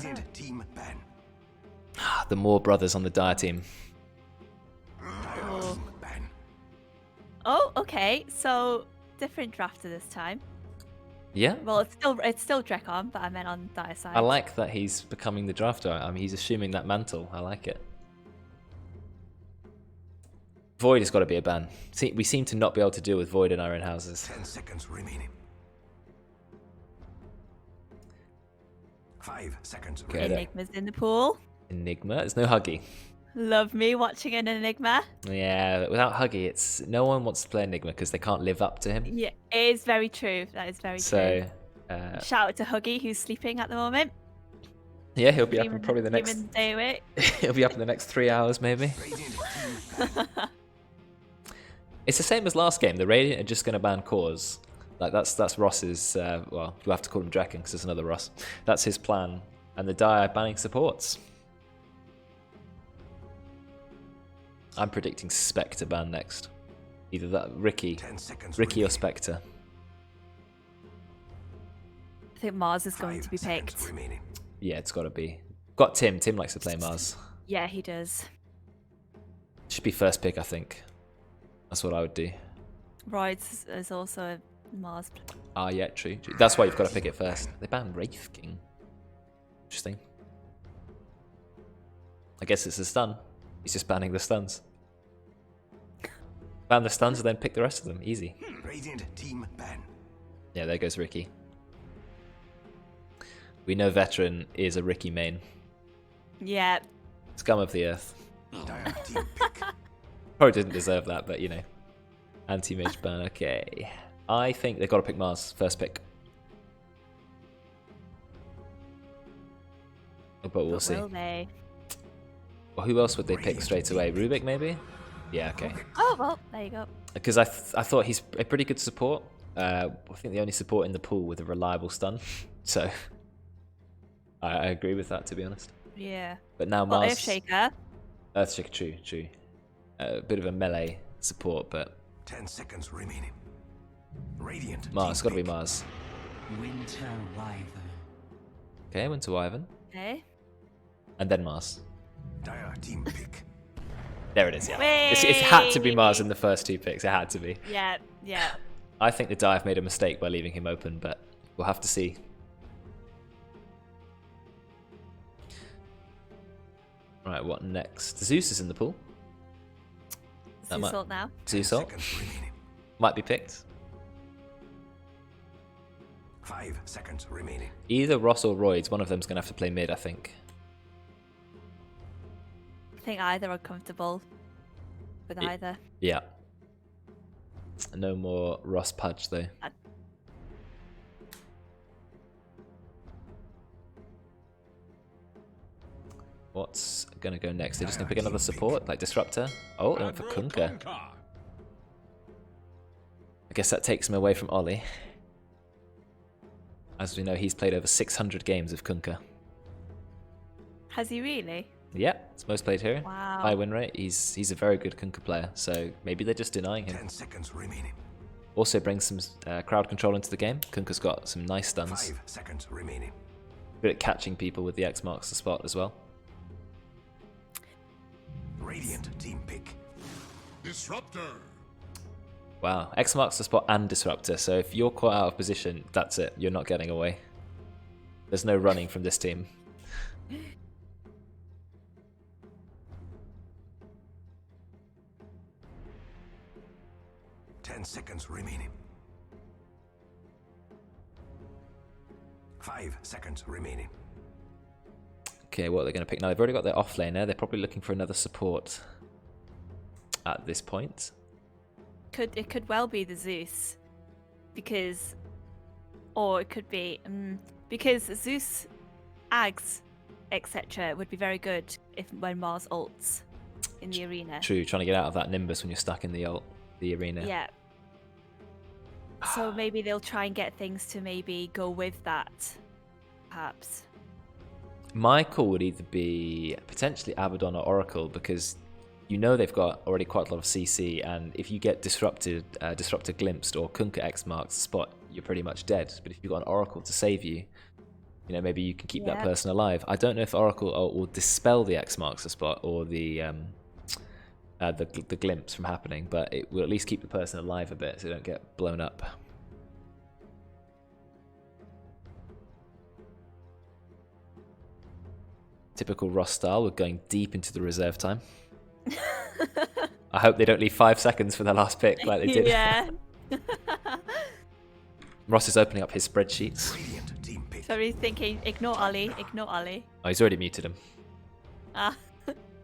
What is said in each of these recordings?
Radiant team ban. The more brothers on the Dire team. Dire team ban. Oh, okay. So different drafter this time. Yeah. Well, it's still Drekkon, but I meant on Dire side. I like that he's becoming the drafter. I mean, he's assuming that mantle. I like it. Void has got to be a ban. See, we seem to not be able to deal with Void in our own houses. 10 seconds remaining. 5 seconds Okay, remaining. Enigma's in the pool. Enigma. There's no Huggy. Love me watching an Enigma. Yeah, without Huggy, it's no one wants to play Enigma because they can't live up to him. Yeah, it is very true. That is very So, true. Shout out to Huggy, who's sleeping at the moment. yeah, he'll be up in probably the next. Day away. He'll be up in the next 3 hours, maybe. Radiant team ban. It's the same as last game. The Radiant are just going to ban cores. Like that's Ross's. Well, you have to call him Drekkon because there's another Ross. That's his plan. And the Dire banning supports. I'm predicting Spectre ban next. Either that Ricky 10 seconds or remaining. Spectre. I think Mars is going 5 to be seconds picked. remaining. Yeah, it's got to be. Got Tim. Tim likes to play Mars. Yeah, he does. Should be first pick, I think. That's what I would do. Roidz is also a Mars. Ah, yeah, true. That's why you've got to pick it first. They banned Wraith King. Interesting. I guess it's a stun. He's just banning the stuns. Ban the stuns and then pick the rest of them. Easy. Radiant team ban. Yeah, there goes Ricky. We know Veteran is a Ricky main. Yeah. Scum of the earth. Dire team pick. Probably didn't deserve that, but you know. Anti-mage ban, okay. I think they've got to pick Mars, first pick. But we'll see. Will they? Well, who else would they pick straight away? Rubik, maybe? Yeah, okay. Oh, well, there you go. Because I thought he's a pretty good support. I think the only support in the pool with a reliable stun. So, I agree with that, to be honest. Yeah. But now Well, Mars... Earthshaker. Earthshaker, true. A bit of a melee support, but 10 seconds remaining. Radiant Mars, it's team got to be pick. Mars. Winter Wyvern. Okay, went to Wyvern. Okay. And then Mars. Dire team pick. There it is, yeah. It had to be Mars in the first two picks. It had to be. Yeah, yeah. I think the Dive made a mistake by leaving him open, but we'll have to see. Right, what next? Zeus is in the pool. That might- Zeus ult now. Zeus 10 ult seconds remaining. might be picked. 5 seconds remaining. Either Ross or Roidz, one of them's going to have to play mid, I think. I think either are comfortable with either. Yeah. No more Ross Pudge, though. What's going to go next? They're just going to pick another support, like Disruptor. Oh, they went for Kunkka. I guess that takes him away from Oli. As we know, he's played over 600 games of Kunkka. Has he really? Yeah, it's most played hero. Wow. High win rate. He's a very good Kunkka player, so maybe they're just denying him. 10 seconds remaining. Also brings some crowd control into the game. Kunkka's got some nice stuns. 5 seconds remaining. Good at catching people with the X marks the spot as well. Radiant team pick. Disruptor. Wow, X marks the spot and Disruptor, so if you're caught out of position, that's it. You're not getting away. There's no running from this team. Seconds remaining. 5 seconds remaining. Okay, what are they going to pick now? They've already got their off laner. They're probably looking for another support at this point. It could well be the Zeus, because, or it could be because Zeus, Ags, etc. would be very good when Mars ults in the arena. True, trying to get out of that Nimbus when you're stuck in the arena. Yeah. So maybe they'll try and get things to maybe go with that, perhaps. My call would either be potentially Abaddon or Oracle, because you know they've got already quite a lot of CC, and if you get disruptor glimpsed or Kunkka X marks the spot, you're pretty much dead. But if you've got an Oracle to save you, You know, maybe you can keep that person alive. I don't know if Oracle will dispel the X marks the spot or the glimpse from happening, but it will at least keep the person alive a bit so they don't get blown up. Typical Ross style, we're going deep into the reserve time. I hope they don't leave 5 seconds for their last pick like they did. Yeah. Ross is opening up his spreadsheets. Radiant team pick. So he's thinking, ignore Oli, ignore Oli. Oh, he's already muted him. Ah.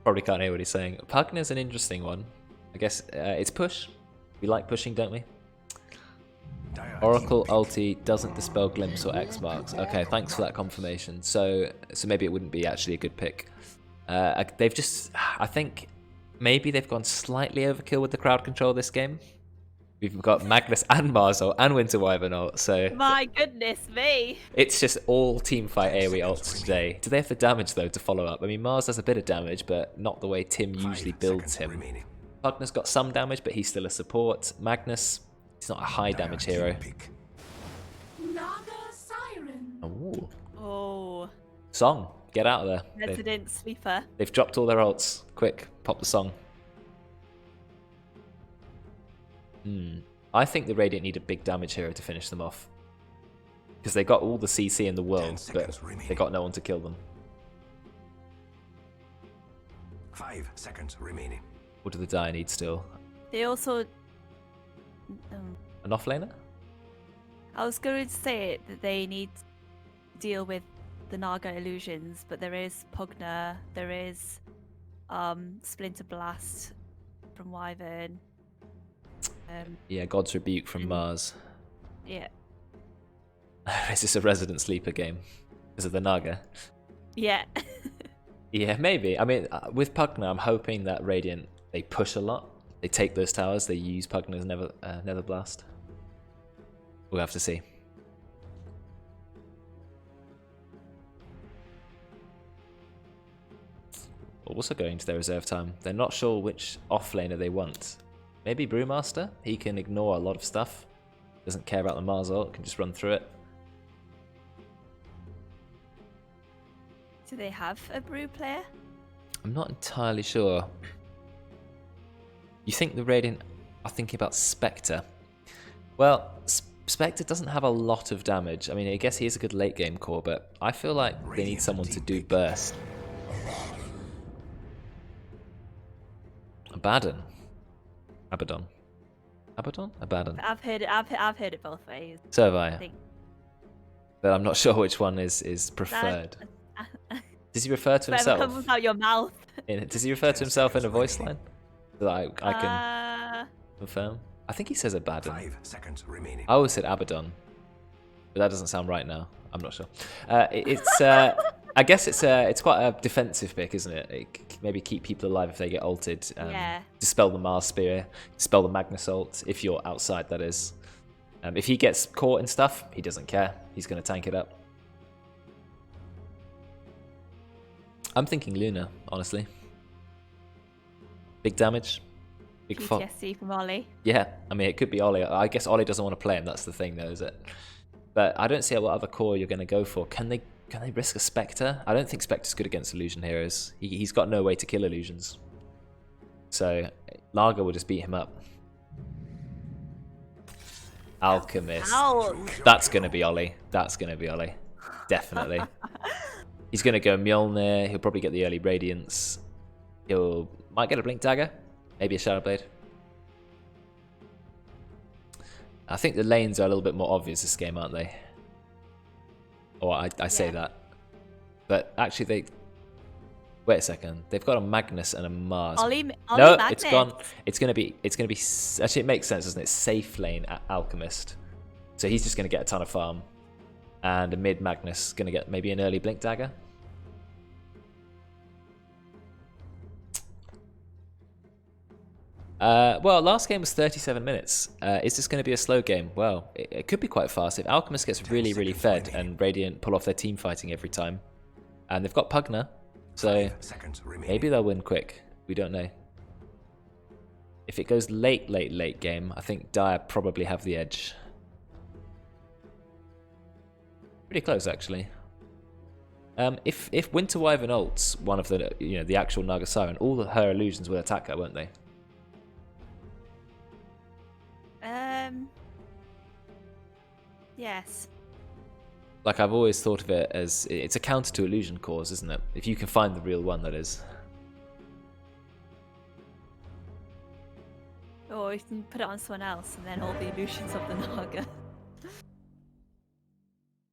Probably can't hear what he's saying. Pugna's an interesting one. I guess it's push. We like pushing, don't we? Dire Oracle team pick. ulti doesn't dispel glimpse or X marks. Okay, thanks for that confirmation. So maybe it wouldn't be actually a good pick. They've just, I think, maybe they've gone slightly overkill with the crowd control this game. We've got Magnus and Marzel and Winter Wyvern ult, so My goodness me. it's just all teamfight AoE ults today. Do they have the damage though to follow up? I mean, Mars has a bit of damage, but not the way Tim 5 usually builds seconds him. remaining. Pugna's got some damage, but he's still a support. Magnus, he's not a high Dire damage team hero. pick. Ooh. Oh, Song, get out of there. resident sleeper. They've dropped all their ults. Quick, pop the song. I think the Radiant need a big damage hero to finish them off. Because they got all the CC in the 10 world, seconds but remaining. they got no one to kill them. 5 seconds remaining. What do the Dire need still? They also. An offlaner? I was going to say that they need to deal with the Naga illusions, but there is Pugna, there is Splinter Blast from Wyvern. Yeah, God's Rebuke from And- Mars. Yeah. Is this a Resident Sleeper game? Is it the Naga? Yeah. Yeah, maybe. I mean, with Pugna, I'm hoping that Radiant, they push a lot. They take those towers, they use Pugna's Nether Blast. We'll have to see. We're also going to their reserve time. They're not sure which offlaner they want. Maybe Brewmaster? He can ignore a lot of stuff. Doesn't care about the Mars ult, can just run through it. Do they have a brew player? I'm not entirely sure. You think the Radiant are thinking about Spectre? Well, Spectre doesn't have a lot of damage. I mean, I guess he is a good late game core, but I feel like they need someone to do burst. Abaddon. Abaddon. Abaddon? Abaddon. I've heard it. I've heard it both ways. So have I. think. But I'm not sure which one is preferred. Does he refer to Whatever himself? comes out your mouth. Does he refer to himself in a voice line? That I can can. confirm. I think he says Abaddon. 5 seconds remaining. I always said Abaddon, but that doesn't sound right now. I'm not sure. It's I guess it's quite a defensive pick, isn't it? Maybe keep people alive if they get ulted. Yeah. Dispel the Mars Spear, dispel the Magnus ult, if you're outside, that is. If he gets caught in stuff, he doesn't care. He's going to tank it up. I'm thinking Luna, honestly. Big damage. Big fuck. PTSD from Oli. Yeah, I mean, it could be Oli. I guess Oli doesn't want to play him. That's the thing, though, is it? But I don't see what other core you're going to go for. Can they risk a Spectre? I don't think Spectre's good against illusion heroes. He's got no way to kill illusions. So Larga will just beat him up. Alchemist. Ow. That's going to be Oli. That's going to be Oli. Definitely. He's going to go Mjolnir. He'll probably get the early Radiance. Might get a Blink Dagger. Maybe a Shadow Blade. I think the lanes are a little bit more obvious this game, aren't they? Or I say that. But actually they... Wait a second. They've got a Magnus and a Mars. Oli No, Magnus. it's gone. It's going to be... Actually, it makes sense, doesn't it? Safe lane at Alchemist. So he's just going to get a ton of farm. And a mid Magnus going to get maybe an early Blink Dagger. Well, last game was 37 minutes. Is this going to be a slow game? Well, it could be quite fast. If Alchemist gets really, really fed and Radiant pull off their team fighting every time. And they've got Pugna, so 5 seconds remaining. maybe they'll win quick. We don't know. If it goes late game, I think Dire probably have the edge. Pretty close, actually. If Winter Wyvern ults one of the the actual Naga Siren, all of her illusions will attack her, won't they? Yes. Like I've always thought of it as it's a counter to illusion cause, isn't it? If you can find the real one, that is. Or you can put it on someone else and then all the illusions of the Naga.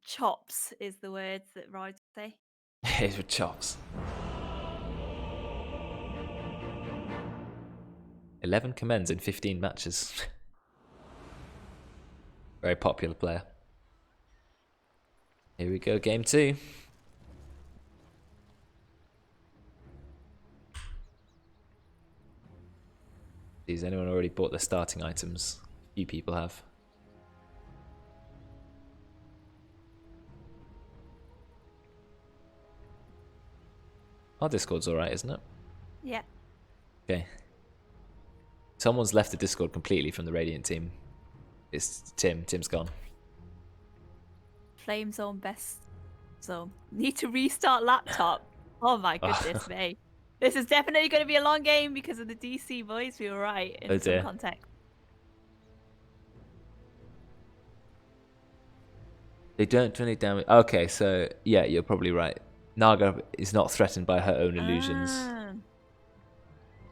Chops is the word that Roidz would say. It's with chops. 11 commends in 15 matches. Very popular player. Here we go, game 2. Has anyone already bought their starting items? A few people have. Our Discord's alright, isn't it? Yeah. Okay. Someone's left the Discord completely from the Radiant team. It's Tim. Tim's gone. Flame zone best zone. Need to restart laptop. Oh my goodness me. This is definitely going to be a long game because of the DC boys. We were right in some context. They don't do any damage. Okay, so yeah, you're probably right. Naga is not threatened by her own illusions.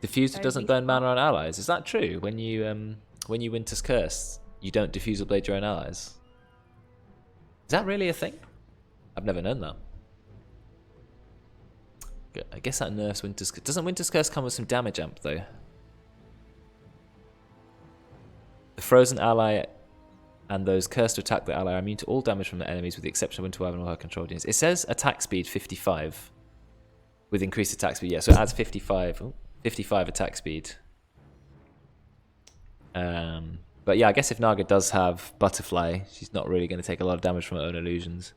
Diffuser doesn't burn mana on allies. Is that true? When you Winter's Curse, you don't Diffusal Blade your own allies. Is that really a thing? I've never known that. I guess that nerfs Winter's Curse. Doesn't Winter's Curse come with some damage amp though? The frozen ally and those cursed to attack the ally are immune to all damage from the enemies with the exception of Winter Wyvern and all her controlled units. It says attack speed 55 with increased attack speed. Yeah, so it adds 55 attack speed. But yeah, I guess if Naga does have Butterfly, she's not really going to take a lot of damage from her own illusions.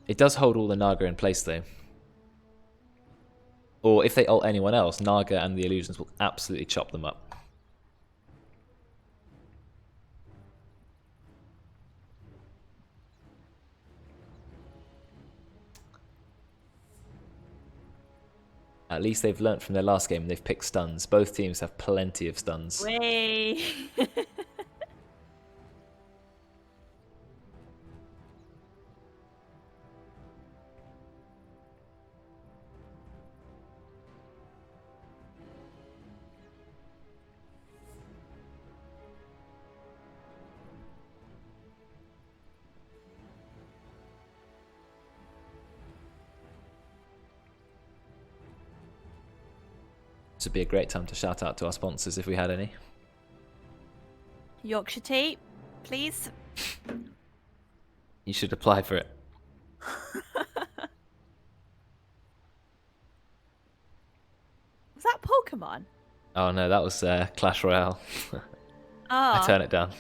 It does hold all the Naga in place though. Or if they ult anyone else, Naga and the illusions will absolutely chop them up. At least they've learnt from their last game and they've picked stuns. Both teams have plenty of stuns. Way. This would be a great time to shout out to our sponsors if we had any. Yorkshire tea, please. You should apply for it. Was that Pokemon? Oh no, that was Clash Royale. Oh. I turn it down.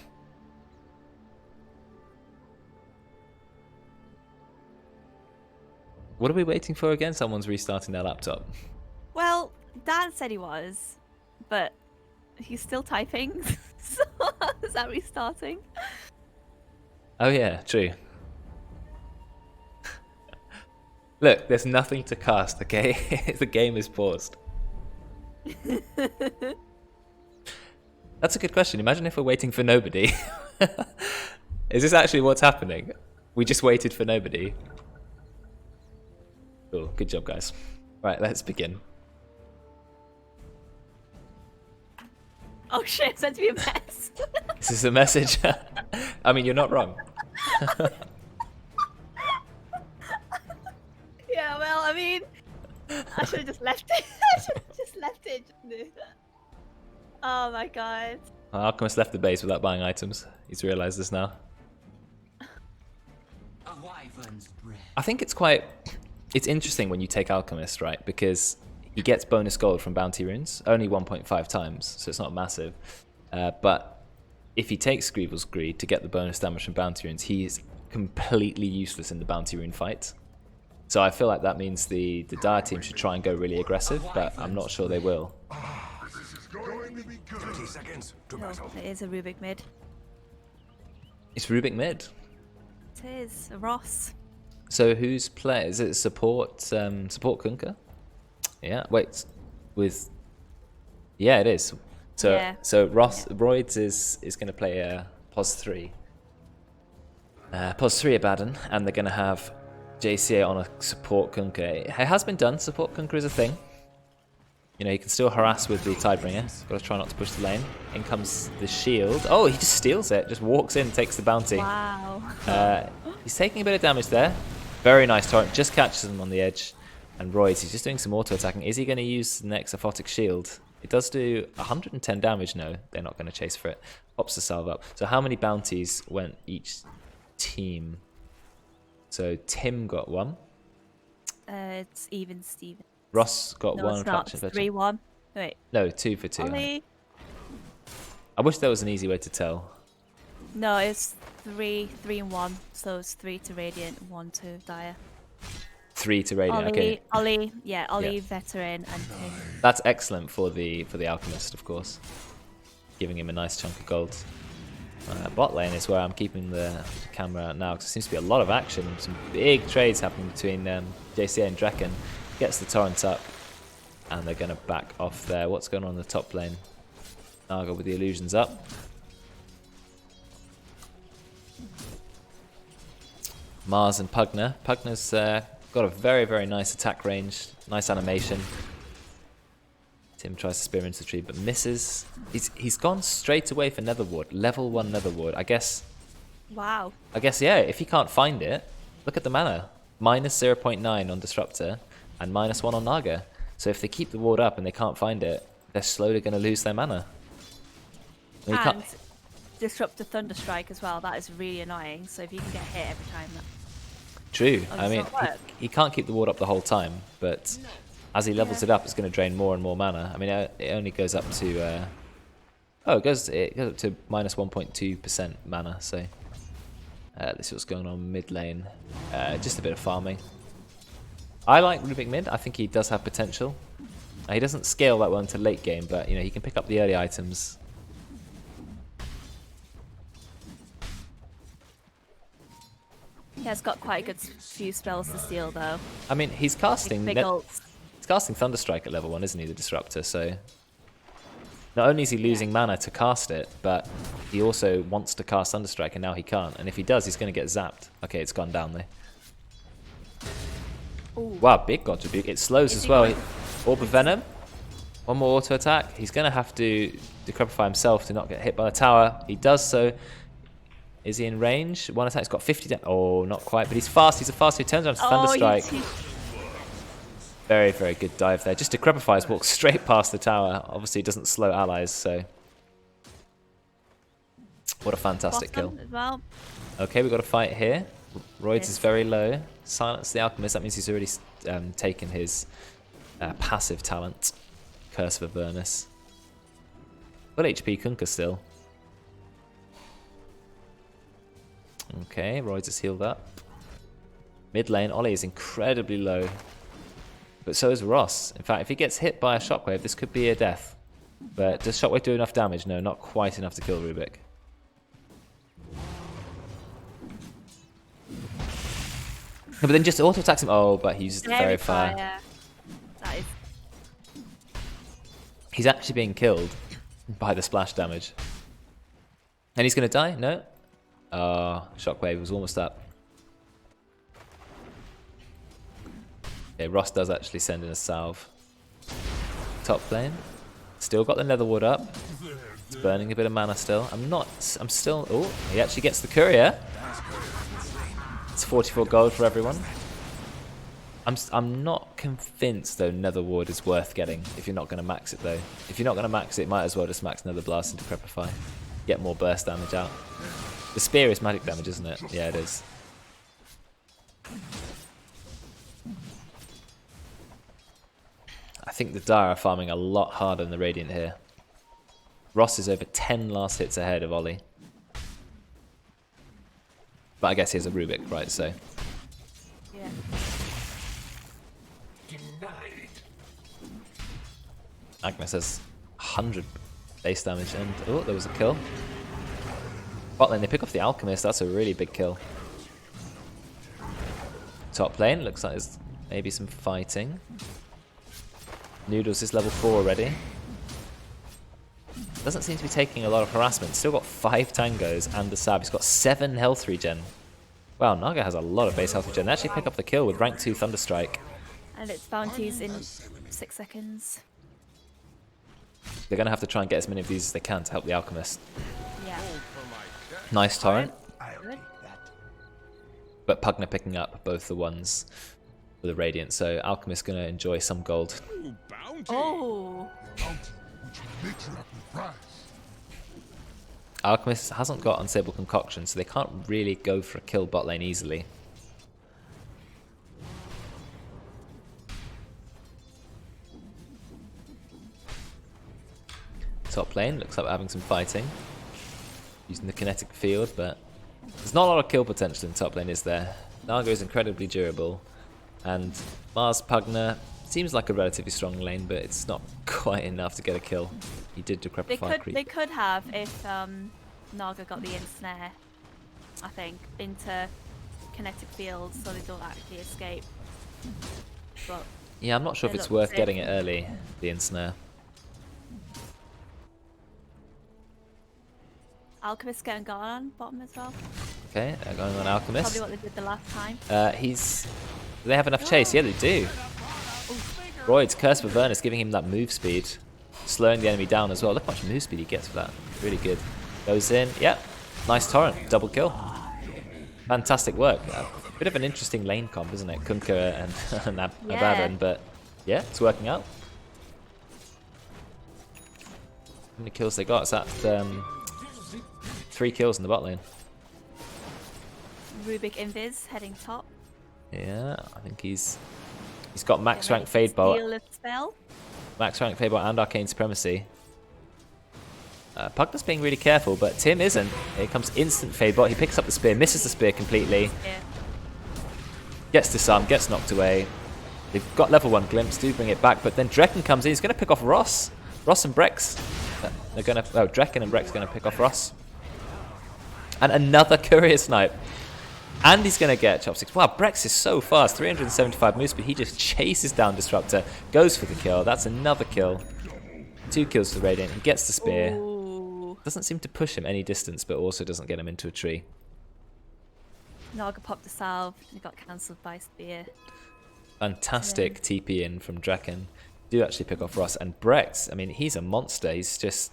What are we waiting for again? Someone's restarting their laptop. Well, Dan said he was, but he's still typing. So is that restarting? Oh yeah, true. Look, there's nothing to cast, okay? The game is paused. That's a good question. Imagine if we're waiting for nobody. Is this actually what's happening? We just waited for nobody. Cool, good job guys. Right, let's begin. Oh shit, it's meant to be a mess. This is a message. I mean, you're not wrong. Yeah, well, I mean, I should have just left it. I should have just left it. Oh my god. Alchemist left the base without buying items. He's realised this now. A wyvern's breath. I think it's interesting when you take Alchemist, right? Because he gets bonus gold from bounty runes, only 1.5 times, so it's not massive. But if he takes Screevel's Greed to get the bonus damage from bounty runes, he is completely useless in the bounty rune fight. So I feel like that means the Dire team should try and go really aggressive, but I'm not sure they will. This is going to be good. 30 seconds to battle. It is a Rubik mid. It's Rubik mid. It is Ross. So who's play? Is it support Kunkka? Yeah. Wait. With. Yeah, it is. So Yeah. Roidz is going to play pos 3. Pos 3 Abaddon, and they're going to have JCA on a support Kunkka. It has been done. Support Kunkka is a thing. You know, you can still harass with the Tidebringer. Got to try not to push the lane. In comes the shield. Oh, he just steals it. Just walks in, takes the bounty. Wow. He's taking a bit of damage there. Very nice torrent. Just catches him on the edge. And Roidz, he's just doing some auto attacking. Is he going to use the next Aphotic Shield? It does do 110 damage. No, they're not going to chase for it. Pops the salve up. So how many bounties went each team? So Tim got 1. It's even Steven. Ross got No, 1. it's not. It's 3-1. Wait. No, 2 for 2. Oli? I wish there was an easy way to tell. No, it's 3 and 1. So it's 3 to Radiant, 1 to Dire. 3 to Radiant. Okay. Oli, Yeah. Veteran, and Tim. That's excellent for the Alchemist, of course. Giving him a nice chunk of gold. Bot lane is where I'm keeping the camera now, because there seems to be a lot of action. Some big trades happening between JCA and Drekkon. Gets the torrent up, and they're going to back off there. What's going on in the top lane? Naga with the illusions up. Mars and Pugna. Pugna's got a very, very nice attack range. Nice animation. Tim tries to spear into the tree, but misses. He's gone straight away for Netherward. Level 1 Netherward. I guess, Wow. yeah, if he can't find it, look at the mana. Minus 0.9 on Disruptor, and minus 1 on Naga. So if they keep the ward up and they can't find it, they're slowly going to lose their mana. You can't- And disrupt the Thunderstrike as well. That is really annoying. So if you can get hit every time, True. Oh, I does mean, that work? he can't keep the ward up the whole time, but as he levels it up, it's going to drain more and more mana. I mean, it only goes up to... it goes up to minus 1.2% mana, so... let's see what's going on mid lane. Just a bit of farming. I like Rubik mid. I think he does have potential. He doesn't scale that well into late game, but you know he can pick up the early items. he has got quite a good few spells to steal though. I mean, he's casting Big ults. he's casting Thunderstrike at level 1, isn't he, the Disruptor? So not only is he losing mana to cast it, but he also wants to cast Thunderstrike, and now he can't. And if he does, he's going to get zapped. Okay, it's gone down there. Ooh. Wow, big God rebuke. It slows Is as he well. going- Orb of Venom. One more auto attack. He's going to have to decrepify himself to not get hit by the tower. He does so. Is he in range? One attack's got 50 Oh, not quite, but he's fast. He's a fast. He turns around to Thunderstrike. Very, very good dive there. Just decrepifies, walks straight past the tower. Obviously, it doesn't slow allies, so... What a fantastic kill. As well. Okay, we've got a fight here. Roidz Yes. is very low. Silence the Alchemist. That means he's already taken his passive talent. Curse of Avernus. Full HP Kunkka still. Okay, Roidz is healed up. Mid lane, Oli is incredibly low. But so is Ross. In fact, if he gets hit by a shockwave, this could be a death. But does shockwave do enough damage? No, not quite enough to kill Rubik. No, but then just auto attacks him. Oh, but he uses the Fairy Fire. That is. He's actually being killed by the splash damage. And he's going to die? No? Oh, shockwave was almost up. Okay, Ross does actually send in a salve. Top lane. Still got the Netherwood up. It's burning a bit of mana still. I'm still... Oh, he actually gets the courier. It's 44 gold for everyone. I'm not convinced, though, Netherwood is worth getting if you're not going to max it, though. If you're not going to max it, might as well just max Nether Blast and Decrepify. Get more burst damage out. The spear is magic damage, isn't it? Yeah, it is. I think the Dire are farming a lot harder than the Radiant here. Ross is over 10 last hits ahead of Oli. But I guess he has a Rubik, right, so... Yeah. Denied. Agnes has 100 base damage, and... Oh, there was a kill. Bot lane, they pick off the Alchemist. That's a really big kill. Top lane, looks like there's maybe some fighting. Noodles is level 4 already. Doesn't seem to be taking a lot of harassment. Still got 5 tangos and the sab. He's got 7 health regen. Wow, Naga has a lot of base health regen. They actually pick up the kill with rank 2 Thunderstrike. And it's bounties in 6 seconds. They're going to have to try and get as many of these as they can to help the Alchemist. Yeah. Nice torrent. Good. But Pugna picking up both the ones for the Radiant. So Alchemist going to enjoy some gold. Oh. Alchemist hasn't got Unstable Concoction, so they can't really go for a kill bot lane easily. Top lane looks like we're having some fighting. Using the kinetic field, but there's not a lot of kill potential in top lane, is there? Naga is incredibly durable. And Mars Pugna seems like a relatively strong lane, but it's not quite enough to get a kill. He did decrepify creep. They could have if Naga got the ensnare, I think, into kinetic fields so they don't actually escape. But Yeah, I'm not sure if it's worth getting it early, the ensnare. Alchemist getting gone on bottom as well. Okay, they're going on Alchemist. Probably what they did the last time. Do they have enough chase? Yeah, they do. Roidz, Curse of Avernus giving him that move speed. Slowing the enemy down as well. Look how much move speed he gets for that. Really good. Goes in. Yep. Nice torrent. Double kill. Fantastic work. Bit of an interesting lane comp, isn't it? Kunkka and Abaddon, but yeah, it's working out. How many kills they got? It's at 3 kills in the bot lane. Rubik Invis heading top. Yeah, I think he's got max rank Fade Bolt. Spell. Max rank Fade Bolt and Arcane Supremacy. Pugna's being really careful, but Tim isn't. Here comes instant Fade Bolt. He picks up the spear, misses the spear completely. Yeah. Gets disarmed, gets knocked away. They've got level 1 glimpse, do bring it back, but then Drekkon comes in. He's going to pick off Ross. Ross and Brexx. They're going to. Oh, Drekkon and Brexx are going to pick off Ross. And another courier snipe. And he's going to get Chopsticks. Wow, Brexx is so fast. 375 move speed. He just chases down Disruptor. Goes for the kill. That's another kill. 2 kills for Radiant. He gets the spear. Ooh. Doesn't seem to push him any distance, but also doesn't get him into a tree. Naga popped the salve. He got cancelled by spear. Fantastic TP in from Drekkon. Do actually pick off Ross. And Brexx, I mean, he's a monster. He's just...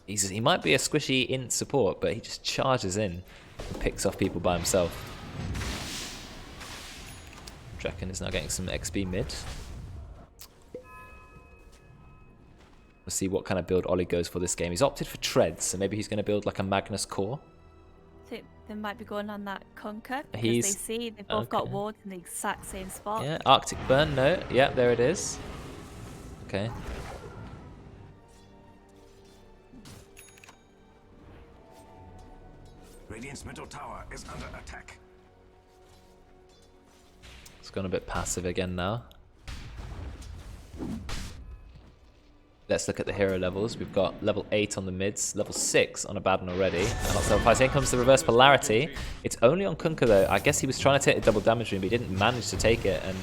he might be a squishy in support, but he just charges in and picks off people by himself. Drekkon is now getting some XP mid. We'll see what kind of build Oli goes for this game. He's opted for treads, so maybe he's going to build like a Magnus core. I think they might be going on that Kunkka because He's- they see they've both got wards in the exact same spot. Yeah, Arctic Burn, no. Yeah, there it is. Okay. Radiant's middle tower is under attack. It's gone a bit passive again now. Let's look at the hero levels. We've got level 8 on the mids, level 6 on Abaddon already. And level 5. Here comes the reverse polarity. It's only on Kunkka though. I guess he was trying to take the double damage room, but he didn't manage to take it. And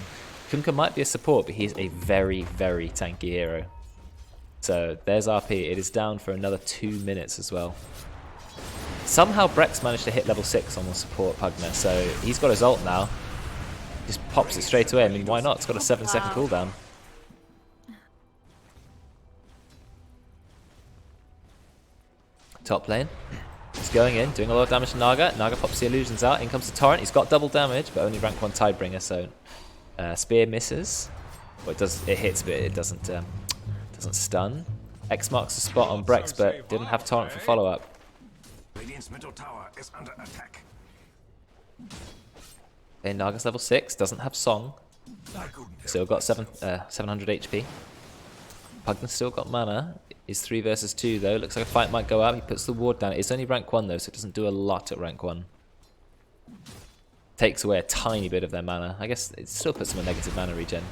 Kunkka might be a support, but he's a very, very tanky hero. So there's RP. It is down for another 2 minutes as well. Somehow Brexx managed to hit level 6 on the support Pugna, so he's got his ult now. Just pops it straight away. I mean, why not? It's got a 7-second cooldown. Top lane. He's going in, doing a lot of damage to Naga. Naga pops the illusions out. In comes the torrent. He's got double damage, but only rank 1 Tidebringer, so spear misses. Well, it hits, but it doesn't stun. X marks the spot on Brexx, but didn't have torrent for follow-up. Radiant's middle tower is under attack. Okay, Naga's level 6, doesn't have Song. Still got 700 HP. Pugna's still got mana. Is 3 versus 2 though. Looks like a fight might go up. He puts the ward down. It's only rank 1 though, so it doesn't do a lot at rank 1. Takes away a tiny bit of their mana. I guess it still puts them a negative mana regen.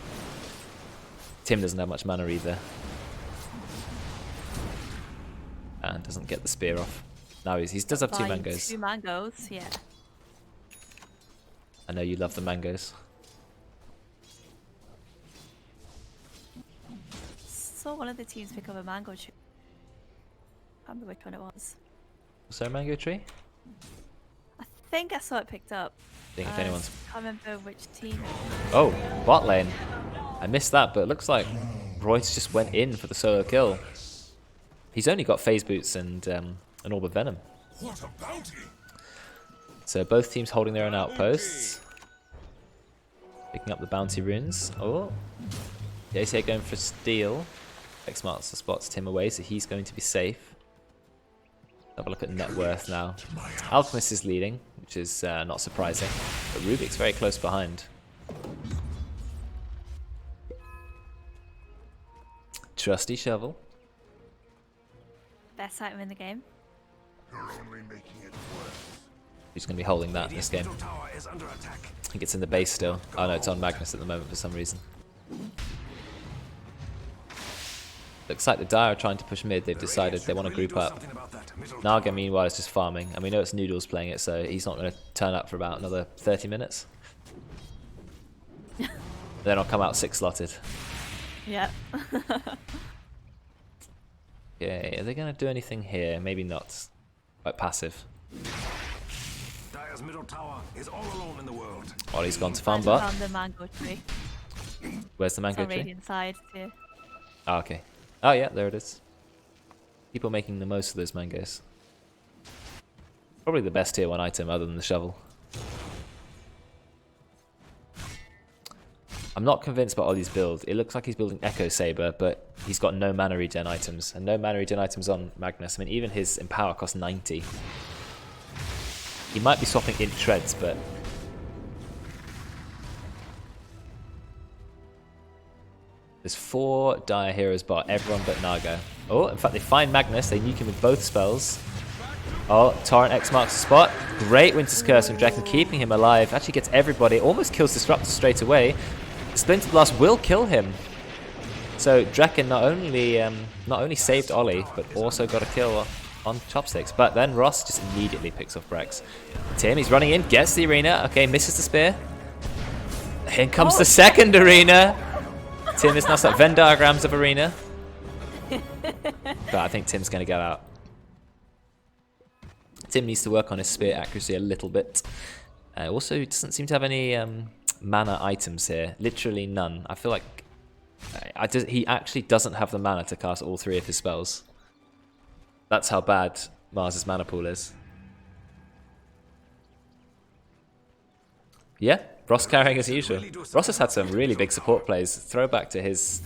Tim doesn't have much mana either. And doesn't get the spear off. Now he does have 2 Buying mangoes. 2 mangoes, yeah. I know you love the mangoes. Saw one of the teams pick up a mango tree. I can't remember which one it was. Was there a mango tree? I think I saw it picked up. I think if anyone's... I can't remember which team it was. Oh, bot lane. I missed that, but it looks like Roidz just went in for the solo kill. He's only got phase boots and Orb of Venom. What a bounty! So both teams holding their own outposts. Picking up the bounty runes. Oh. The ACA going for steal. X marks the spots Tim away, so he's going to be safe. Have a look at net worth now. Alchemist is leading, which is not surprising. But Rubik's very close behind. Trusty shovel. Best item in the game. You're only making it worse. Who's going to be holding that this game? Middle tower is under attack. I think it's in the base still. Oh no, it's on Magnus at the moment for some reason. Looks like the Dire are trying to push mid. They've decided they want to group up. Naga, meanwhile, is just farming. And we know it's Noodles playing it, so he's not going to turn up for about another 30 minutes. Then I'll come out 6-slotted. Yep. Okay, are they going to do anything here? Maybe not. Quite passive. Dire's middle tower is all alone in the world. Ollie's gone to farm I bot. found the mango tree. Where's the It's mango on tree? Radiant side too. Oh, okay. Oh yeah, there it is. People making the most of those mangoes. Probably the best tier 1 item other than the shovel. I'm not convinced by Ollie's build. It looks like he's building Echo Saber, but he's got no mana regen items. And no mana regen items on Magnus. I mean, even his Empower costs 90. He might be swapping int treads, but... There's 4 Dire Heroes bot, everyone but Naga. Oh, in fact, they find Magnus. They nuke him with both spells. Oh, Torrent X marks the spot. Great Winter's Curse from Drekkon, keeping him alive. Actually gets everybody. Almost kills Disruptor straight away. Splinter Blast will kill him. So Drekkon not only saved Oli, but also got a kill on Chopsticks. But then Ross just immediately picks off Brexx. Tim, he's running in, gets the arena. Okay, misses the spear. In comes the second arena. Tim is now set Venn diagrams of arena. But I think Tim's going to get out. Tim needs to work on his spear accuracy a little bit. Also, he doesn't seem to have any mana items here. Literally none. I feel like he actually doesn't have the mana to cast all 3 of his spells. That's how bad Mars's mana pool is. Yeah, Ross carrying as usual. Ross has had some really big support plays. Throwback to his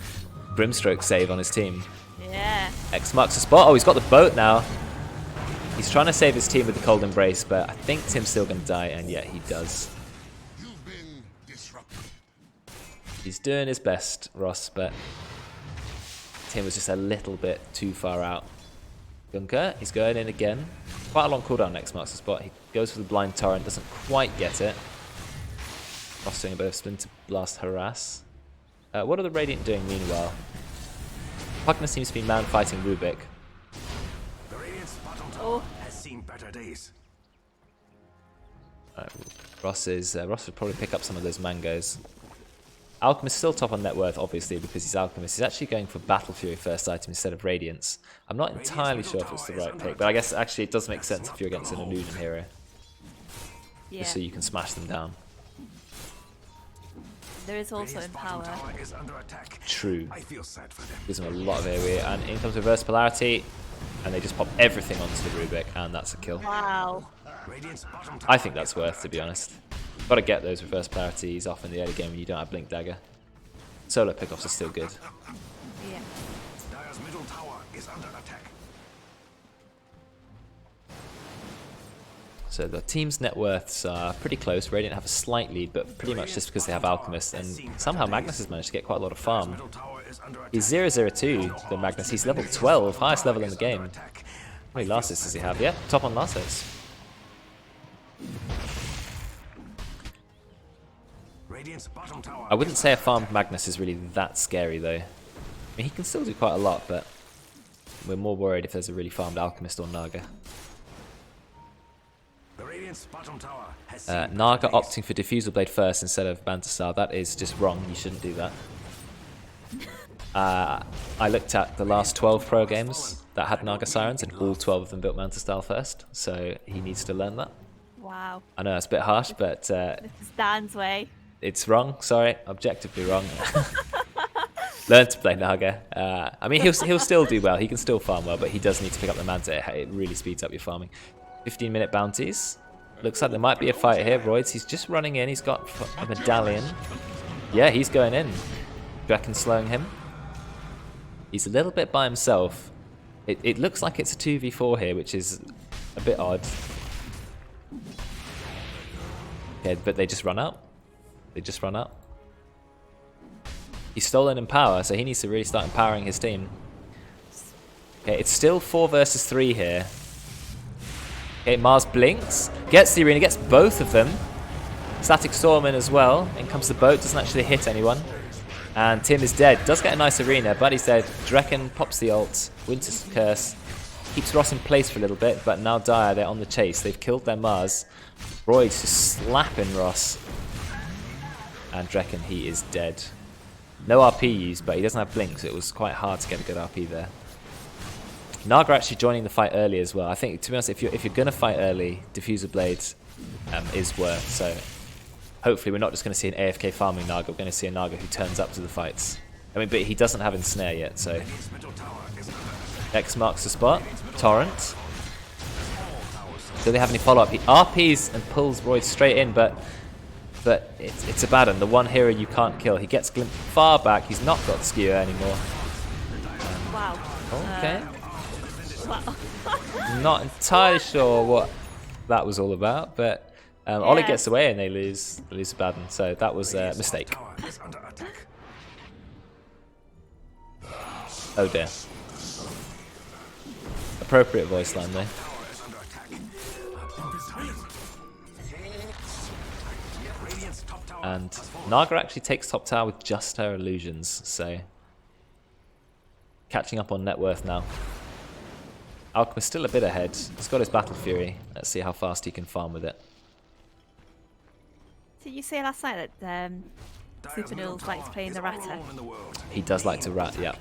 Brimstroke save on his team. Yeah. X marks the spot. Oh, he's got the boat now. He's trying to save his team with the Cold Embrace, but I think Tim's still going to die, and yeah, he does. You've been disrupted. He's doing his best, Ross, but Tim was just a little bit too far out. Gunker, he's going in again. Quite a long cooldown next marks the spot. He goes for the blind torrent, doesn't quite get it. Ross doing a bit of Splinter Blast harass. What are the Radiant doing meanwhile? Pugna seems to be man fighting Rubik. The Radiant's bottom tower has seen better days. Ross would probably pick up some of those mangoes. Alchemist still top on net worth, obviously, because he's Alchemist. He's actually going for Battle Fury first item instead of Radiance. I'm not entirely sure if it's the right pick, but I guess actually it does make sense if you're against an illusion hero. Yeah. Just so you can smash them down. There is also Empower. Tower is under attack. True. I feel sad for them. Gives them a lot of AOE, and in comes Reverse Polarity, and they just pop everything onto the Rubik, and that's a kill. Wow. Radiant's bottom tower I think that's worth, to be honest. Gotta get those Reverse Polarities off in the early game when you don't have Blink Dagger. Solo pickoffs are still good. Yeah. Dire's middle tower is under attack. So the team's net worths are pretty close. Radiant have a slight lead, but pretty much just because they have Alchemist, and somehow Magnus has managed to get quite a lot of farm. Middle tower is under attack. He's 0-0-2, the Magnus. He's level 12, highest level in the game. How many last hits does he have? Yeah, top on last hits. Radiant's bottom tower. I wouldn't say a farmed Magnus is really that scary, though. I mean, he can still do quite a lot, but we're more worried if there's a really farmed Alchemist or Naga. Radiant's bottom tower has Naga opting for Diffusal Blade first instead of Bantastar. That is just wrong. You shouldn't do that. I looked at the last 12 pro games that had Naga Sirens, and all 12 of them built Manta Style first. So he needs to learn that. Wow. I know it's a bit harsh, but This is Dan's way. it's wrong. Sorry, objectively wrong. Learn to play Naga. I mean, he'll still do well. He can still farm well, but he does need to pick up the Manta. It really speeds up your farming. 15-minute bounties. Looks like there might be a fight here. Roidz, he's just running in. He's got a medallion. Yeah, he's going in. Drekkon slowing him. He's a little bit by himself. It looks like it's a 2v4 here, which is a bit odd. Okay, but they just run out. They just run out. He's stolen in power, so he needs to really start empowering his team. Okay, it's still 4 versus 3 here. Okay, Mars blinks. Gets the arena, gets both of them. Static Storm in as well. In comes the boat, doesn't actually hit anyone. And Tim is dead. Does get a nice arena, but he's dead. Drekkon pops the ult. Winter's Curse. Keeps Ross in place for a little bit, but now Dire, they're on the chase. They've killed their Mars. Roidz just slapping Ross. And Drekkon, he is dead. No RP used, but he doesn't have Blink, so it was quite hard to get a good RP there. Naga actually joining the fight early as well. I think, to be honest, if you're going to fight early, Diffuser Blade is worth. So hopefully we're not just going to see an AFK farming Naga. We're going to see a Naga who turns up to the fights. I mean, but he doesn't have Ensnare yet, so... X marks the spot. Torrent. Do they have any follow-up? He RPs and pulls Roidz straight in, but it's a bad one. The one hero you can't kill. He gets glimpsed far back. He's not got Skewer anymore. Wow. Okay. Wow. Not entirely sure what that was all about, but Oli Yeah. gets away and they lose a bad one. So that was a mistake. tower is under attack. Oh dear. Appropriate voice line there. Tower is under attack. Radiant's top tower And has fallen. Naga actually takes top tower with just her illusions, so catching up on net worth now. Alchemist still a bit ahead. He's got his Battle Fury. Let's see how fast he can farm with it. Did you say last night that Dire's middle SupahNoodlz likes tower playing is the all Ratter? alone in the world. He does like to rat, yeah.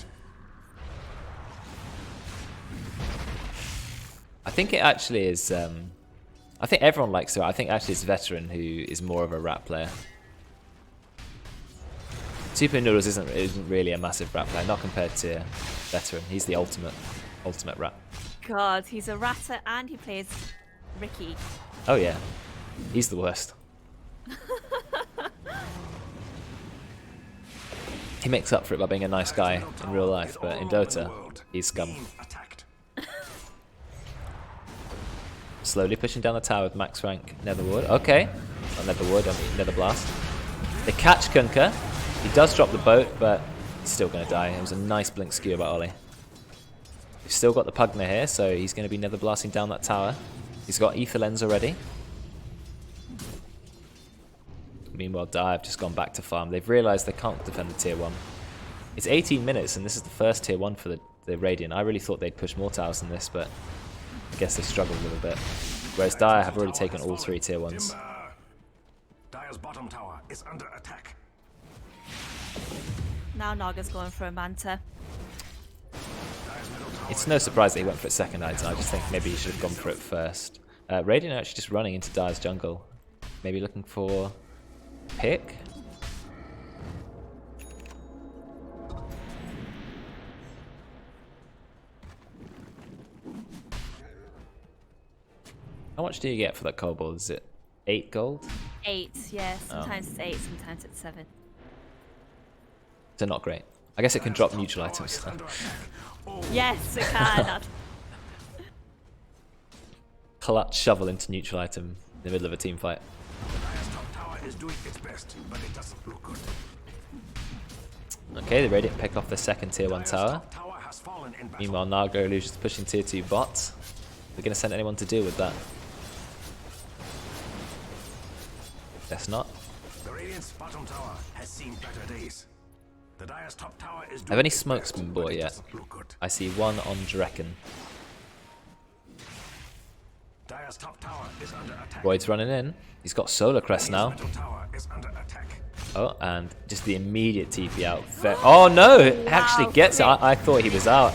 I think it actually is... I think everyone likes to rat. I think actually it's Veteran who is more of a rat player. SupahNoodlz isn't really a massive rat player, not compared to Veteran. He's the ultimate rat. God, he's a Ratter and he plays Ricky. Oh yeah, he's the worst. He makes up for it by being a nice guy in real life, but in Dota, he's scum. Attacked. Slowly pushing down the tower with max rank Netherwood. Okay, not Netherwood, I mean Nether Blast. They catch Kunkka. He does drop the boat, but he's still going to die. It was a nice blink skewer by Oli. We've still got the Pugna here, so he's going to be Nether Blasting down that tower. He's got Ether Lens already. Meanwhile, Dire have just gone back to farm. They've realised they can't defend the tier 1. It's 18 minutes, and this is the first tier 1 for the Radiant. I really thought they'd push more towers than this, but I guess they struggled a little bit. Whereas Dire have already taken all 3 tier 1s. Dire's bottom tower is under attack. Now Naga's going for a Manta. It's no surprise that he went for it second item. I just think maybe he should have gone for it first. Radiant are actually just running into Dire's jungle. Maybe looking for pick. How much do you get for that kobold? Is it 8 gold? 8, yeah. Sometimes it's 8, sometimes it's 7. So not great. I guess it can drop neutral items. Yes, it can. Clutch shovel into neutral item in the middle of a team fight. Dire's top tower is doing its best, but it doesn't look good. Okay, the Radiant pick off their second tier 1 tower. Top tower has fallen in battle. Meanwhile, Naga Illusion's pushing tier 2 bots. They're going to send anyone to deal with that. Guess not. The Radiant's bottom tower has seen better days. The Dire's top tower is doing Have any its smokes best, been but bought it yet? doesn't look good. I see one on Drekkon. Dire's Dire's top tower is under attack. Roidz running in. He's got Solar Crest now. Middle tower is under attack. Oh, and just the immediate TP out. Oh no, it actually gets it. I thought he was out.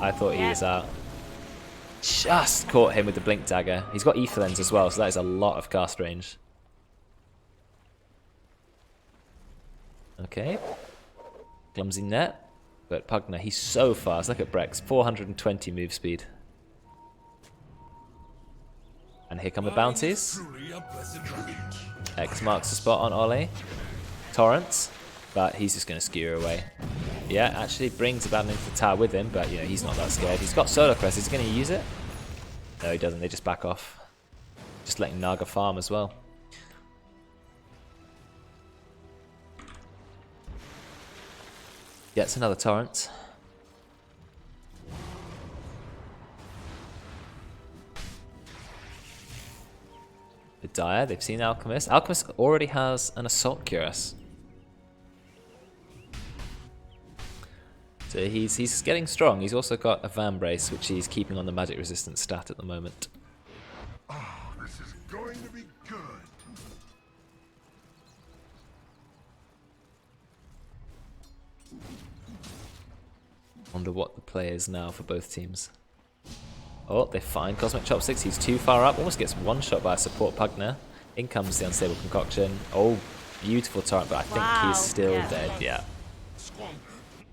I thought he was out. Just caught him with the Blink Dagger. He's got Ether Lens as well, so that is a lot of cast range. Okay. Clumsy net. But Pugner, he's so fast. Look at Brexx. 420 move speed. And here come the bounties. X marks the spot on Oli. Torrents. But he's just going to skewer away. Yeah, actually brings Abaddon into the tower with him, but you know, he's not that scared. He's got Solar Crest. Is he going to use it? No, he doesn't. They just back off. Just letting Naga farm as well. Gets another torrent. The Dire, they've seen Alchemist. Alchemist already has an Assault Cuirass. So he's getting strong. He's also got a Van Brace, which he's keeping on the magic resistance stat at the moment. Ah, this is going to be good. Wonder what the play is now for both teams. Oh, they find CosmicChopsticks. He's too far up. Almost gets one shot by a support Pugner. In comes the Unstable Concoction. Oh, beautiful torrent, but I think he's still dead. Yeah.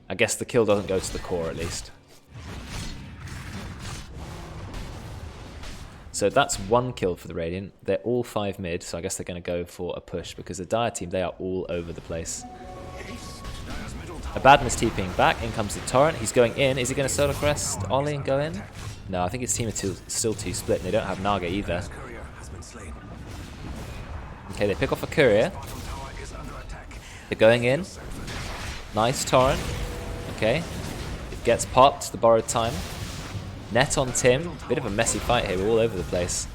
I guess the kill doesn't go to the core at least. So that's one kill for the Radiant. They're all 5 mid, so I guess they're going to go for a push because the Dire team, they are all over the place. Abaddon is TPing back. In comes the torrent. He's going in. Is he going to Solar Crest Oli and go in? No, I think his team are still too split and they don't have Naga either. Okay, they pick off a courier. They're going in. Nice torrent. Okay. It gets popped, the borrowed time. Net on Tim. Bit of a messy fight here, we're all over the place.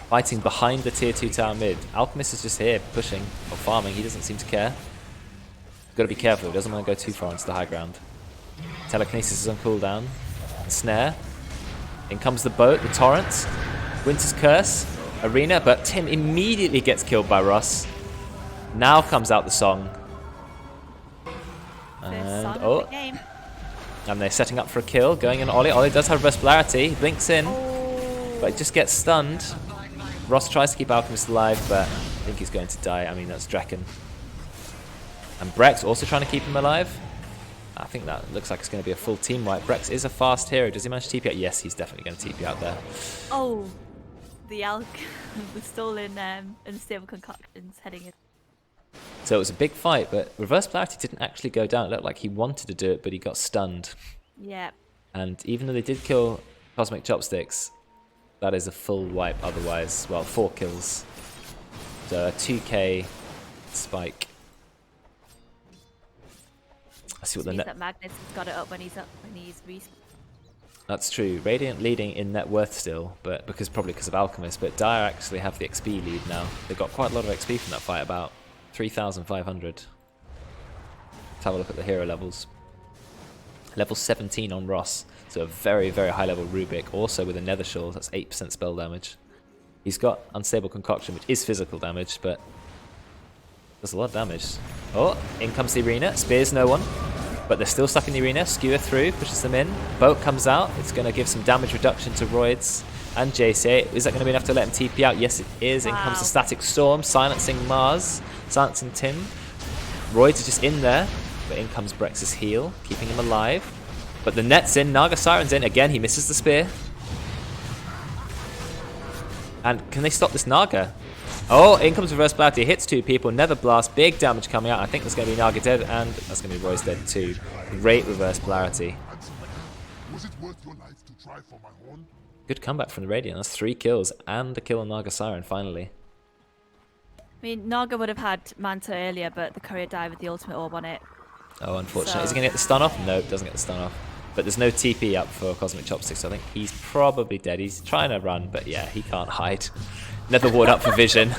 Fighting behind the tier 2 tower mid. Alchemist is just here, pushing or farming, he doesn't seem to care. Gotta be careful, he doesn't want to go too far into the high ground. Telekinesis is on cooldown. Snare. In comes the boat, the torrents. Winter's Curse. Arena, but Tim immediately gets killed by Ross. Now comes out the song. And and they're setting up for a kill, going in Oli. Oli does have reverse polarity, he blinks in, but he just gets stunned. Ross tries to keep Alchemist alive, but I think he's going to die. I mean, that's Drekkon. And Brexx also trying to keep him alive. I think that looks like it's going to be a full team wipe. Brexx is a fast hero. Does he manage to TP out? Yes, he's definitely going to TP out there. Oh, the stolen Unstable Concoctions heading in. So it was a big fight, but reverse polarity didn't actually go down. It looked like he wanted to do it, but he got stunned. Yeah. And even though they did kill CosmicChopsticks, that is a full wipe otherwise. Well, 4 kills. So a 2k spike. I see what the net. That Magnus has got it up when he's respawned. That's true. Radiant leading in net worth still, but probably because of Alchemist. But Dire actually have the XP lead now. They got quite a lot of XP from that fight, about 3,500. Let's have a look at the hero levels. Level 17 on Ross, so a very, very high level Rubik, also with a Nether Shawl, that's 8% spell damage. He's got Unstable Concoction, which is physical damage, but does a lot of damage. Oh, in comes the arena, spears no one, but they're still stuck in the arena. Skewer through, pushes them in, boat comes out, it's going to give some damage reduction to Roidz and JCA. Is that going to be enough to let him TP out? Yes, it is. In comes the Static Storm, silencing Mars, silencing Tim. Roidz is just in there, but in comes Brexx's heal, keeping him alive. But the net's in, Naga Siren's in. Again, he misses the spear. And can they stop this Naga? Oh, in comes reverse polarity, hits 2 people, Nether Blast, big damage coming out. I think there's going to be Naga dead, and that's going to be Royce dead too. Great reverse polarity. Was it worth your life to try for my horn? Good comeback from the Radiant. That's 3 kills and a kill on Naga Siren finally. I mean, Naga would have had Manta earlier, but the courier died with the ultimate orb on it. Oh, unfortunately. So, Is he going to get the stun off? Nope, doesn't get the stun off. But there's no TP up for CosmicChopsticks, so I think he's probably dead. He's trying to run, but yeah, he can't hide. Nether ward up for vision.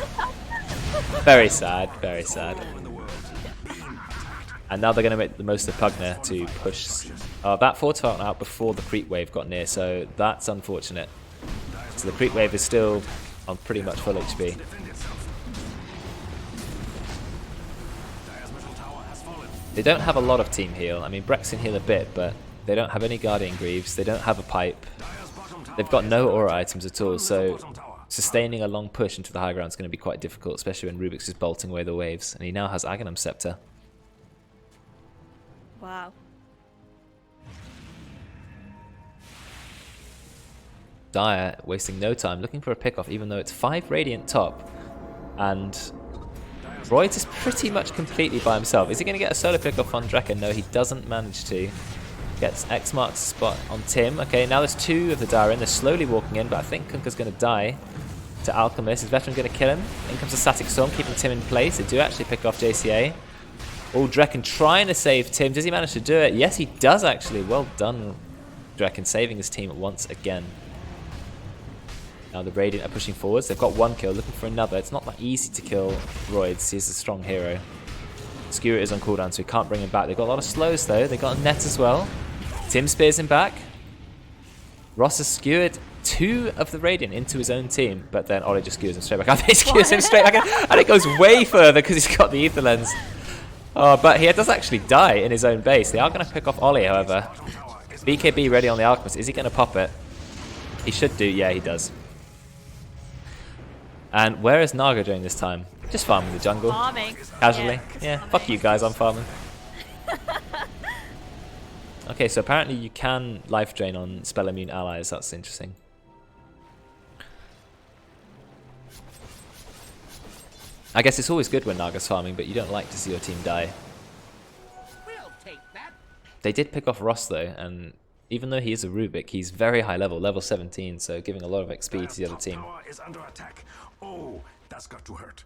Very sad, very sad. And now they're going to make the most of Pugner to push that fortifier out before the creep wave got near, so that's unfortunate. So the creep wave is still on pretty much full HP. They don't have a lot of team heal. I mean, Brexx can heal a bit, but they don't have any Guardian Greaves. They don't have a pipe. They've got no aura items at all, so sustaining a long push into the high ground is going to be quite difficult, especially when Rubik's is bolting away the waves. And he now has Aghanim Scepter. Wow. Dire wasting no time, looking for a pick-off, even though it's 5 Radiant top. And Roidz is pretty much completely by himself. Is he going to get a solo pick-off on Drekkon? No, he doesn't manage to. Gets X marks spot on Tim. Okay, now there's 2 of the Dire in. They're slowly walking in, but I think Kunkka's going to die to Alchemist. Is Veteran going to kill him? In comes a Static Storm, keeping Tim in place. They do actually pick off JCA. Oh, Drekkon trying to save Tim. Does he manage to do it? Yes, he does actually. Well done, Drekkon, saving his team once again. Now the Radiant are pushing forwards. They've got 1 kill, looking for another. It's not that easy to kill Roidz. He's a strong hero. Skewer is on cooldown, so he can't bring him back. They've got a lot of slows, though. They've got a net as well. Tim spears him back. Ross has skewered 2 of the Radiant into his own team, but then Oli just skewers him straight back. He skewers him straight back, and it goes way further because he's got the Ether Lens. Oh, but he does actually die in his own base. They are going to pick off Oli, however. BKB ready on the Alchemist. Is he going to pop it? He should do. Yeah, he does. And where is Naga during this time? Just farming the jungle. Farming. Casually. Yeah, fuck you guys, I'm farming. Okay, so apparently you can life drain on spell immune allies. That's interesting. I guess it's always good when Naga's farming, but you don't like to see your team die. We'll take that. They did pick off Ross though, and even though he is a Rubik, he's very high level, level 17, so giving a lot of XP to the other team. Tower is under attack. Oh, that's got to hurt.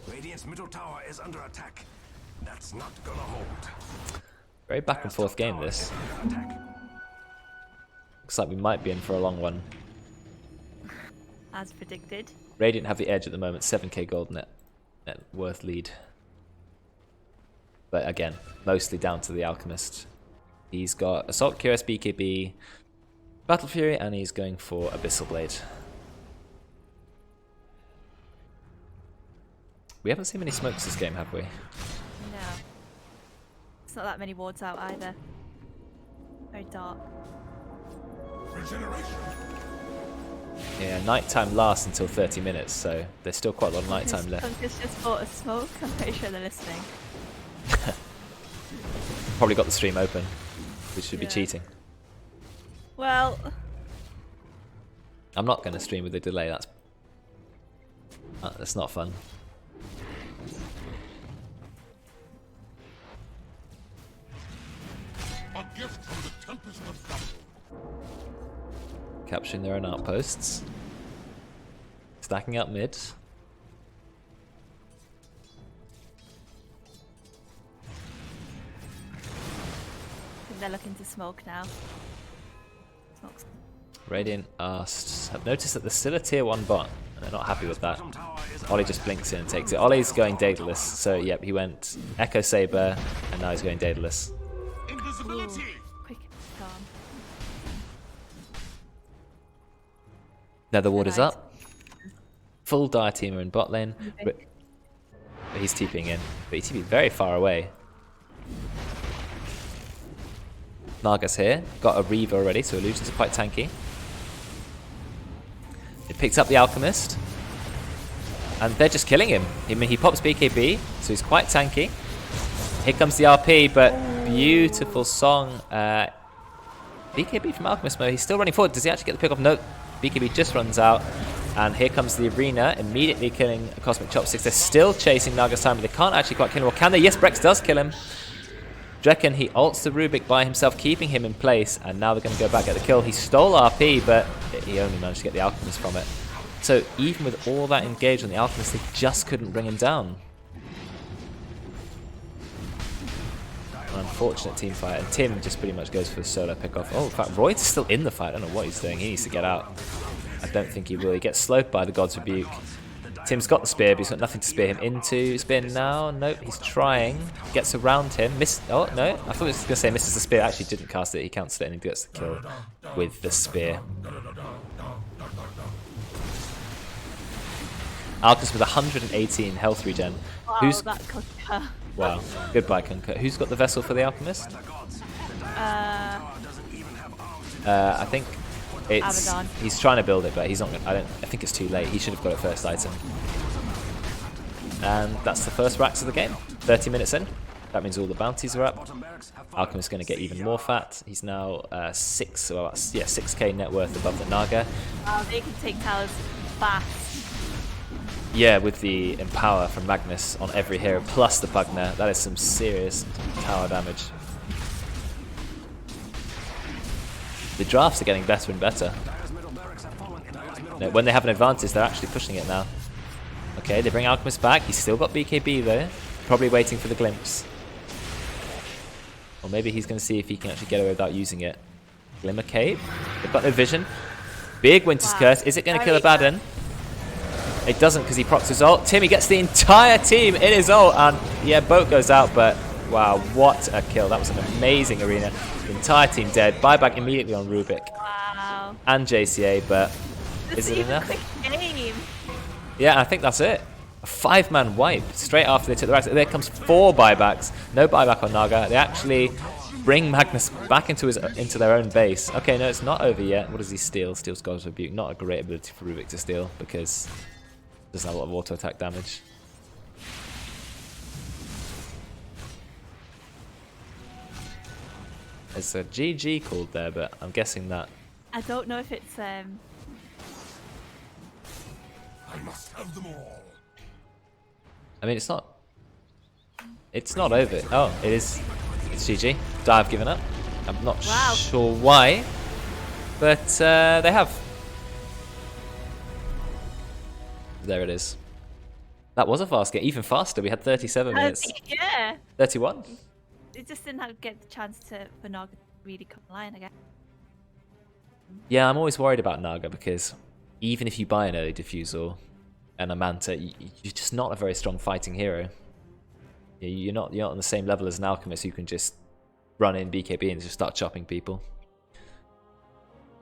Radiant's middle tower is under attack. That's not gonna hold. Very back and forth game this. Looks like we might be in for a long one. As predicted. Radiant have the edge at the moment, 7k gold net worth lead. But again, mostly down to the Alchemist. He's got Assault, QS, BKB, Battle Fury, and he's going for Abyssal Blade. We haven't seen many smokes this game, have we? No. It's not that many wards out either. Very dark. Regeneration. Yeah, nighttime lasts until 30 minutes, so there's still quite a lot of nighttime left. Kunkka's just bought a smoke. I'm pretty sure they're listening. Probably got the stream open, which should be cheating. Well, I'm not going to stream with a delay. That's not fun. A gift from the tempest of battle. Capturing their own outposts. Stacking up mid. they're looking to smoke now. Smokes. Radiant asked, have noticed that there's still a tier 1 bot, and they're not happy with that. Oli just blinks in and takes it. Oli's going Daedalus, so yep, he went Echo Saber, and now he's going Daedalus. Invisibility. Quick, calm. Nether ward is Right. up. Full dire teamer in bot lane. But he's TPing in, but he's TPing very far away. Naga's here, got a Reaver already, so illusions are quite tanky. It picks up the Alchemist, and they're just killing him. I mean, he pops BKB, so he's quite tanky. Here comes the RP, but beautiful song. BKB from Alchemist mode. He's still running forward. Does he actually get the pick off? No, BKB just runs out. And here comes the Arena, immediately killing CosmicChopsticks. They're still chasing Naga's time, but they can't actually quite kill him. Or can they? Yes, Brexx does kill him. Drekkon, he ults the Rubik by himself, keeping him in place. And now they're going to go back at the kill. He stole RP, but he only managed to get the Alchemist from it. So even with all that engaged on the Alchemist, they just couldn't bring him down. An unfortunate team fight. And Tim just pretty much goes for the solo pick-off. Oh, in fact, Roidz is still in the fight. I don't know what he's doing. He needs to get out. I don't think he will. He gets slowed by the God's Rebuke. Tim's got the spear, but he's got nothing to spear him into. Spear now. Nope, he's trying. Gets around him. Oh, no. I thought he was going to say misses the spear. Actually didn't cast it. He cancelled it and he gets the kill with the spear. Alchemist with 118 health regen. Wow, Who's that Kunkka. wow? Goodbye, Kunkka. Who's got the vessel for the alchemist? I think it's Abaddon. he's trying to build it, but he's not. I think it's too late. He should have got it first item. And that's the first racks of the game. 30 minutes in. That means all the bounties are up. Alchemist's going to get even more fat. He's now 6k net worth above the Naga. Wow, they can take towers fast. Yeah, with the Empower from Magnus on every hero, plus the Bugner. That is some serious tower damage. The drafts are getting better and better. No, when they have an advantage, they're actually pushing it now. Okay, they bring Alchemist back. He's still got BKB though. Probably waiting for the glimpse. Or maybe he's going to see if he can actually get away without using it. Glimmer Cape. They've got no vision. Big Winter's Curse. Is it going to kill Abaddon? It doesn't because he procs his ult. Timmy gets the entire team in his ult. And yeah, boat goes out, but wow, what a kill. That was an amazing arena. The entire team dead. Buyback immediately on Rubik. Wow. And JCA, but is it enough? Yeah, I think that's it. A 5-man wipe straight after they took the racks. There comes 4 buybacks. No buyback on Naga. They actually bring Magnus back into their own base. Okay, no, it's not over yet. What does he steal? Steals God's Rebuke. Not a great ability for Rubik to steal because it doesn't have a lot of auto attack damage. There's a GG called there, but I'm guessing that. I don't know if it's I must have them all. I mean, it's not over. Oh, it is. It's GG. I've given up. I'm not sure why, but they have. There it is. That was a fast game. Even faster. We had 37 minutes. Yeah. 31. It just didn't get the chance for Naga to really come online again. Yeah, I'm always worried about Naga because even if you buy an early diffusal and a Manta, you're just not a very strong fighting hero. You're not on the same level as an Alchemist who can just run in BKB and just start chopping people.